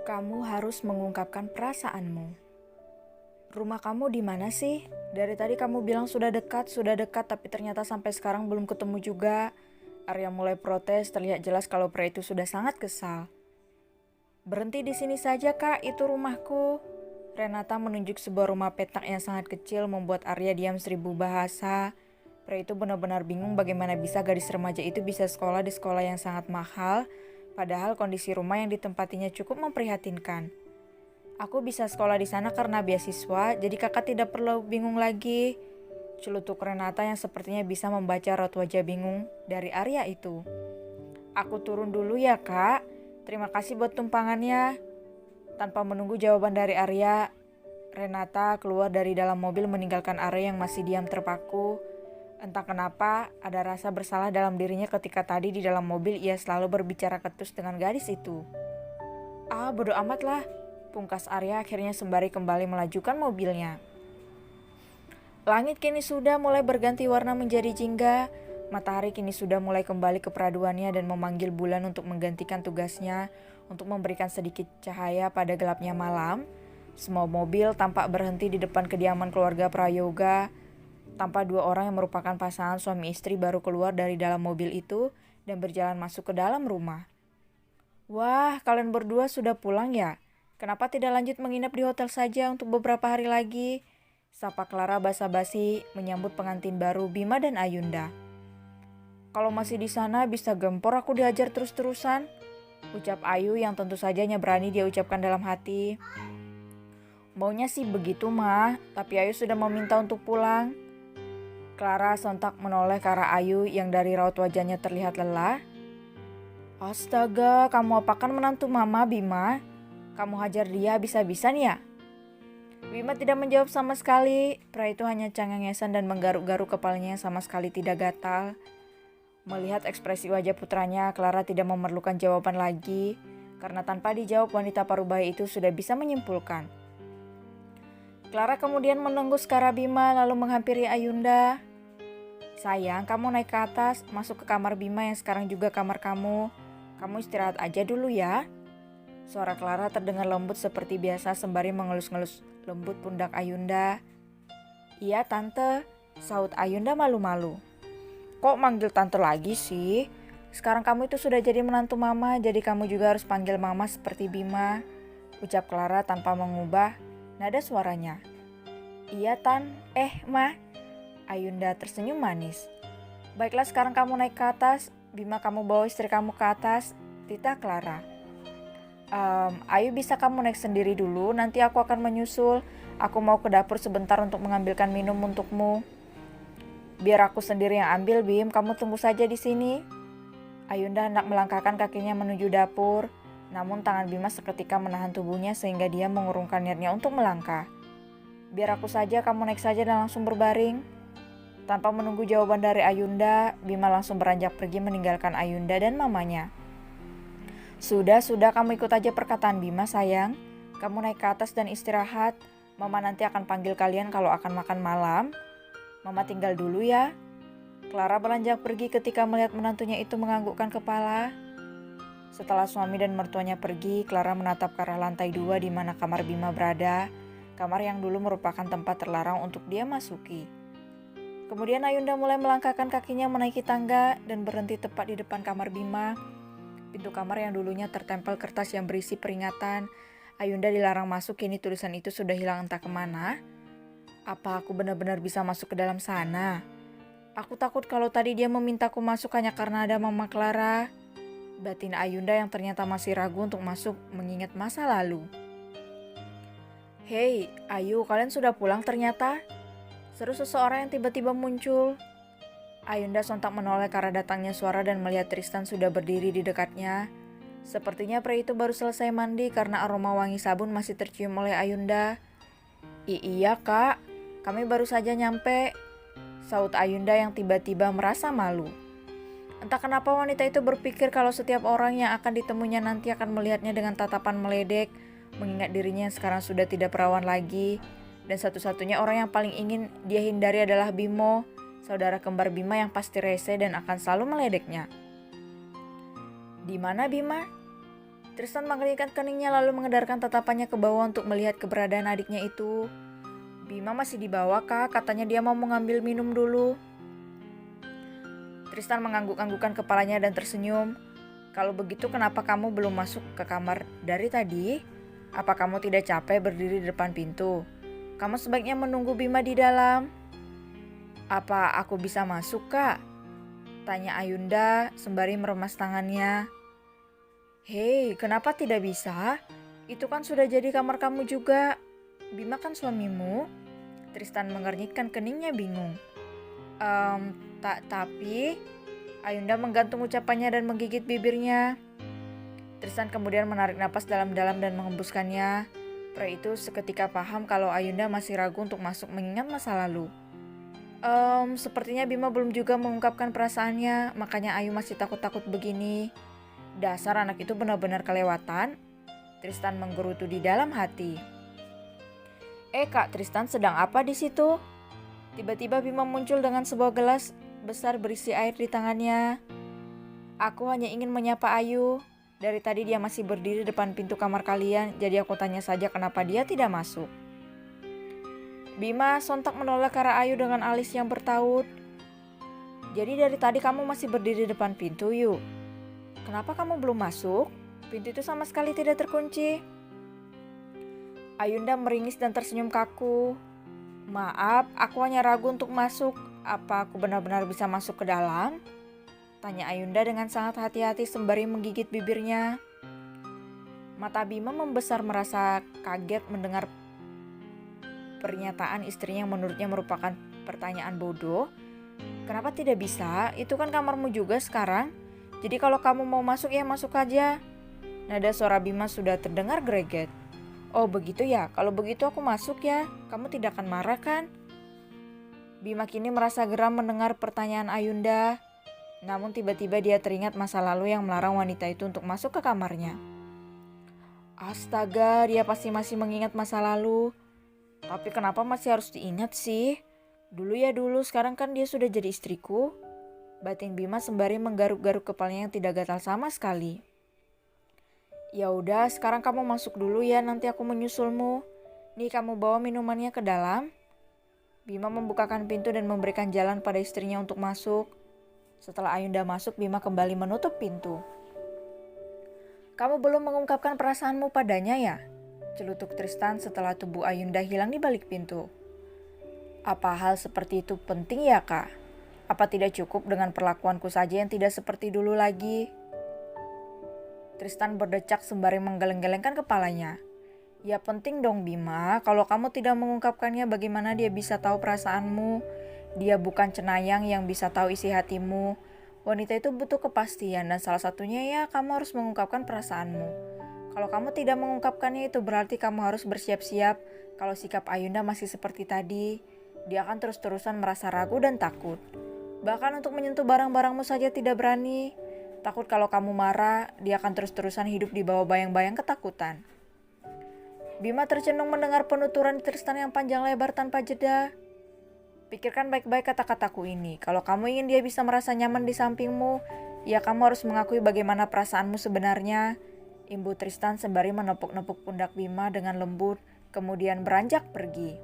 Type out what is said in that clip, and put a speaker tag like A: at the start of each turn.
A: Kamu harus mengungkapkan perasaanmu. Rumah kamu di mana sih? Dari tadi kamu bilang sudah dekat, tapi ternyata sampai sekarang belum ketemu juga. Arya mulai protes, terlihat jelas kalau pria itu sudah sangat kesal. Berhenti di sini saja kak, itu rumahku. Renata menunjuk sebuah rumah petak yang sangat kecil membuat Arya diam 1000 bahasa. Pria itu benar-benar bingung bagaimana bisa gadis remaja itu bisa sekolah di sekolah yang sangat mahal, padahal kondisi rumah yang ditempatinya cukup memprihatinkan. Aku bisa sekolah di sana karena beasiswa, jadi kakak tidak perlu bingung lagi. Celutuk Renata yang sepertinya bisa membaca raut wajah bingung dari Arya itu. Aku turun dulu ya kak, terima kasih buat tumpangannya. Tanpa menunggu jawaban dari Arya, Renata keluar dari dalam mobil meninggalkan Arya yang masih diam terpaku. Entah kenapa, ada rasa bersalah dalam dirinya ketika tadi di dalam mobil ia selalu berbicara ketus dengan gadis itu. Bodo amat lah, pungkas Arya akhirnya sembari kembali melajukan mobilnya. Langit kini sudah mulai berganti warna menjadi jingga. Matahari kini sudah mulai kembali ke peraduannya dan memanggil bulan untuk menggantikan tugasnya untuk memberikan sedikit cahaya pada gelapnya malam. Semua mobil tampak berhenti di depan kediaman keluarga Prayoga. Tanpa dua orang yang merupakan pasangan suami istri baru keluar dari dalam mobil itu dan berjalan masuk ke dalam rumah. Wah, kalian berdua sudah pulang ya? Kenapa tidak lanjut menginap di hotel saja untuk beberapa hari lagi? Sapa Clara basa-basi menyambut pengantin baru Bima dan Ayunda. Kalau masih di sana bisa gempor aku diajar terus-terusan, ucap Ayu yang tentu saja berani dia ucapkan dalam hati. Maunya sih begitu mah, tapi Ayu sudah meminta untuk pulang. Clara sontak menoleh ke arah Ayu yang dari raut wajahnya terlihat lelah. Astaga, kamu apakan menantu mama Bima? Kamu hajar dia habis-habisan ya? Bima tidak menjawab sama sekali. Pria itu hanya cengengesan dan menggaruk-garuk kepalanya yang sama sekali tidak gatal. Melihat ekspresi wajah putranya, Clara tidak memerlukan jawaban lagi. Karena tanpa dijawab wanita parubaya itu sudah bisa menyimpulkan. Clara kemudian menengus ke arah Bima lalu menghampiri Ayunda. Sayang, kamu naik ke atas, masuk ke kamar Bima yang sekarang juga kamar kamu. Kamu istirahat aja dulu ya. Suara Clara terdengar lembut seperti biasa sembari mengelus-ngelus lembut pundak Ayunda. Iya tante, sahut Ayunda malu-malu. Kok manggil tante lagi sih? Sekarang kamu itu sudah jadi menantu mama, jadi kamu juga harus panggil mama seperti Bima. Ucap Clara tanpa mengubah nada suaranya. Iya Tan, Ma. Ayunda tersenyum manis. Baiklah sekarang kamu naik ke atas, Bima kamu bawa istri kamu ke atas, titah Clara. Ayu bisa kamu naik sendiri dulu, nanti aku akan menyusul. Aku mau ke dapur sebentar untuk mengambilkan minum untukmu. Biar aku sendiri yang ambil Bim, kamu tunggu saja di sini. Ayunda hendak melangkahkan kakinya menuju dapur, namun tangan Bima seketika menahan tubuhnya sehingga dia mengurungkan niatnya untuk melangkah. Biar aku saja, kamu naik saja dan langsung berbaring. Tanpa menunggu jawaban dari Ayunda, Bima langsung beranjak pergi meninggalkan Ayunda dan mamanya. Sudah, kamu ikut aja perkataan Bima sayang. Kamu naik ke atas dan istirahat. Mama nanti akan panggil kalian kalau akan makan malam. Mama tinggal dulu ya. Clara beranjak pergi ketika melihat menantunya itu menganggukkan kepala. Setelah suami dan mertuanya pergi, Clara menatap ke arah lantai 2 di mana kamar Bima berada. Kamar yang dulu merupakan tempat terlarang untuk dia masuki. Kemudian Ayunda mulai melangkahkan kakinya menaiki tangga dan berhenti tepat di depan kamar Bima. Pintu kamar yang dulunya tertempel kertas yang berisi peringatan, Ayunda dilarang masuk, kini tulisan itu sudah hilang entah kemana. Apa aku benar-benar bisa masuk ke dalam sana? Aku takut kalau tadi dia memintaku masuk hanya karena ada Mama Clara. Batin Ayunda yang ternyata masih ragu untuk masuk mengingat masa lalu. Hei, Ayu, kalian sudah pulang ternyata? Seru seseorang yang tiba-tiba muncul. Ayunda sontak menoleh ke arah datangnya suara dan melihat Tristan sudah berdiri di dekatnya. Sepertinya pria itu baru selesai mandi karena aroma wangi sabun masih tercium oleh Ayunda. Iya kak, kami baru saja nyampe, sahut Ayunda yang tiba-tiba merasa malu. Entah kenapa wanita itu berpikir kalau setiap orang yang akan ditemuinya nanti akan melihatnya dengan tatapan meledek, mengingat dirinya yang sekarang sudah tidak perawan lagi. Dan satu-satunya orang yang paling ingin dia hindari adalah Bimo, saudara kembar Bima yang pasti rese dan akan selalu meledeknya. Di mana Bima? Tristan mengernyitkan keningnya lalu mengedarkan tatapannya ke bawah untuk melihat keberadaan adiknya itu. Bima masih di bawah kak, katanya dia mau mengambil minum dulu. Tristan mengangguk-anggukkan kepalanya dan tersenyum. Kalau begitu kenapa kamu belum masuk ke kamar dari tadi? Apa kamu tidak capek berdiri di depan pintu? Kamu sebaiknya menunggu Bima di dalam. Apa aku bisa masuk kak? Tanya Ayunda sembari meremas tangannya. Hei, kenapa tidak bisa? Itu kan sudah jadi kamar kamu juga. Bima kan suamimu. Tristan mengernyitkan keningnya bingung. Tapi Ayunda menggantung ucapannya dan menggigit bibirnya. Tristan kemudian menarik napas dalam-dalam dan mengembuskannya. Pria itu seketika paham kalau Ayunda masih ragu untuk masuk mengingat masa lalu. Sepertinya Bima belum juga mengungkapkan perasaannya, makanya Ayu masih takut-takut begini. Dasar anak itu benar-benar kelewatan. Tristan menggerutu di dalam hati. Kak, Tristan sedang apa di situ? Tiba-tiba Bima muncul dengan sebuah gelas besar berisi air di tangannya. Aku hanya ingin menyapa Ayu. Dari tadi dia masih berdiri depan pintu kamar kalian, jadi aku tanya saja kenapa dia tidak masuk. Bima sontak menoleh ke arah Ayu dengan alis yang bertaut. Jadi dari tadi kamu masih berdiri depan pintu, Yu? Kenapa kamu belum masuk? Pintu itu sama sekali tidak terkunci. Ayunda meringis dan tersenyum kaku. Maaf, aku hanya ragu untuk masuk. Apa aku benar-benar bisa masuk ke dalam? Tanya Ayunda dengan sangat hati-hati sembari menggigit bibirnya. Mata Bima membesar merasa kaget mendengar pernyataan istrinya yang menurutnya merupakan pertanyaan bodoh. Kenapa tidak bisa? Itu kan kamarmu juga sekarang. Jadi kalau kamu mau masuk ya masuk aja. Nada suara Bima sudah terdengar greget. Oh begitu ya, kalau begitu aku masuk ya. Kamu tidak akan marah kan? Bima kini merasa geram mendengar pertanyaan Ayunda. Namun tiba-tiba dia teringat masa lalu yang melarang wanita itu untuk masuk ke kamarnya. Astaga, dia pasti masih mengingat masa lalu. Tapi kenapa masih harus diingat sih? Dulu ya dulu, sekarang kan dia sudah jadi istriku. Batin Bima sembari menggaruk-garuk kepalanya yang tidak gatal sama sekali. Ya udah, sekarang kamu masuk dulu ya, nanti aku menyusulmu. Nih kamu bawa minumannya ke dalam. Bima membukakan pintu dan memberikan jalan pada istrinya untuk masuk. Setelah Ayunda masuk, Bima kembali menutup pintu. Kamu belum mengungkapkan perasaanmu padanya ya? Celutuk Tristan setelah tubuh Ayunda hilang di balik pintu. Apa hal seperti itu penting ya kak? Apa tidak cukup dengan perlakuanku saja yang tidak seperti dulu lagi? Tristan berdecak sembari menggeleng-gelengkan kepalanya. Ya penting dong Bima, kalau kamu tidak mengungkapkannya bagaimana dia bisa tahu perasaanmu? Dia bukan cenayang yang bisa tahu isi hatimu. Wanita itu butuh kepastian dan salah satunya ya kamu harus mengungkapkan perasaanmu. Kalau kamu tidak mengungkapkannya itu berarti kamu harus bersiap-siap kalau sikap Ayunda masih seperti tadi. Dia akan terus-terusan merasa ragu dan takut. Bahkan untuk menyentuh barang-barangmu saja tidak berani. Takut kalau kamu marah, dia akan terus-terusan hidup di bawah bayang-bayang ketakutan. Bima tercenung mendengar penuturan Tristan yang panjang lebar tanpa jeda. Pikirkan baik-baik kata-kataku ini. Kalau kamu ingin dia bisa merasa nyaman di sampingmu, ya kamu harus mengakui bagaimana perasaanmu sebenarnya. Imbu Tristan sembari menepuk-nepuk pundak Bima dengan lembut, kemudian beranjak pergi.